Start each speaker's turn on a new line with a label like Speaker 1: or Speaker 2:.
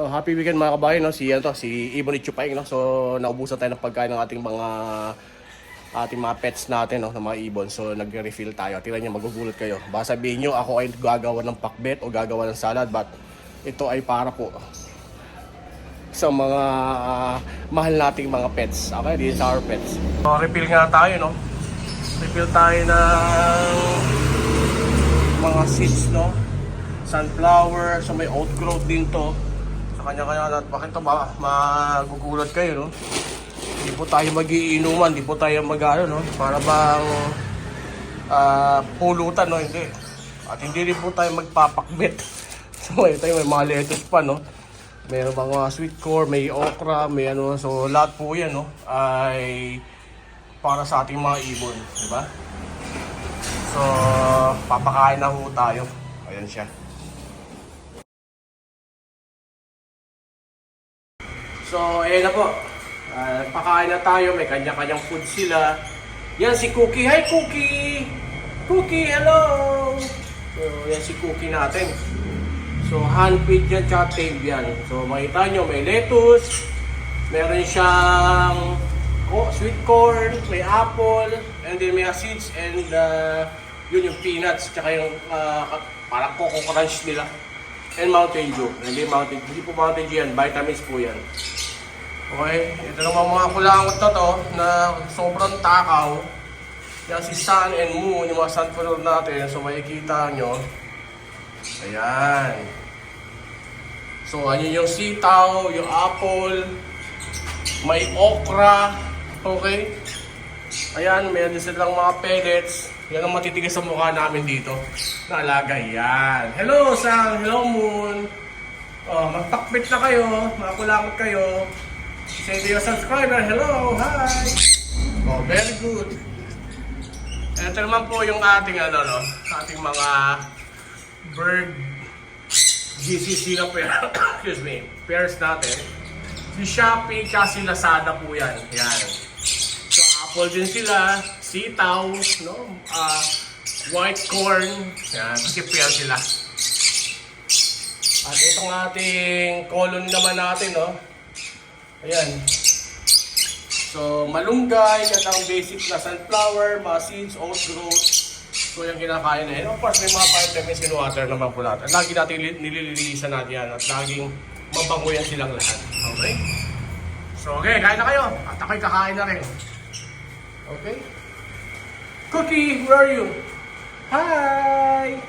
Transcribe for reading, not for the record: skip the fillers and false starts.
Speaker 1: happy weekend mga kabayan, no? Si Ibon Itchupay, no? So, naubusan tayo ng pagkain ng ating mga pets natin, no? Ng mga ibon. So, nagre-refill tayo. Tingnan niyo, magugulat kayo. Baka sabihin niyo, ako ay gagawa ng pakbet o gagawa ng salad, but ito ay para po sa mga mahal nating mga pets. Okay, these are our pets. So, refill nga tayo, no? Refill tayo ng mga seeds, no? Sunflower, so may outgrowth din to. Sa kanya-kanya, bakit ito ba? Magugulat kayo, no? Hindi po tayo magiinuman, hindi po tayo mag-ano, no? Para bang pulutan, no? Hindi. At hindi rin po tayo magpapakbet. So, ito may mga lettuce pa, no? May mga sweet corn, may okra, may ano. So, lahat po yan, no? Ay para sa ating mga ibon, di ba? So, papakain na ho tayo. Ayan siya. So, ayan na po. Pakain na tayo. May kanya-kanyang food sila. Yan si Cookie. Hi, Cookie! Cookie, hello! So, yan si Cookie natin. So, hand-feed yan, tsaka tape yan. So, makita nyo, may lettuce. Meron siyang sweet corn, may apple, and then may seeds, and yun yung peanuts, tsaka yung parang coco crunch nila. And Mountain Dew. Hindi po Mountain Dew yan, vitamins po yan. Okay, ito naman mga kulangot na to na sobrang takaw. Yan si Sun and Moon, yung mga sunflower natin. So makikita nyo. Ayan. So ano yung sitaw, yung apple, may okra. Okay. Ayan, meron din silang mga pellets. Yan ang matitigas sa mukha namin dito. Nalagay yan. Hello Sun, hello Moon. Oh, magtakbit na kayo, mga kulangot kayo. Say to your subscriber, hello, hi! Oh, very good. Ito naman po yung ating ating mga bird GCC na excuse me, pairs natin. Si Shopee kasi Lazada po yan. Yan. So apple din sila, sitaw, no? White corn, yan, kasi pair sila. At itong ating colony naman natin, no? Ayan. So, malunggay, at ang basic na sunflower, mga seeds, outgrowth. So, yung kinakain na yun. Of course, may mga vitamins and water naman po natin. Lagi natin nilililisan natin yan at laging mabango yan silang lahat. Okay? So, okay, kain na kayo. At ako'y kakain na rin. Okay? Cookie, where are you? Hi!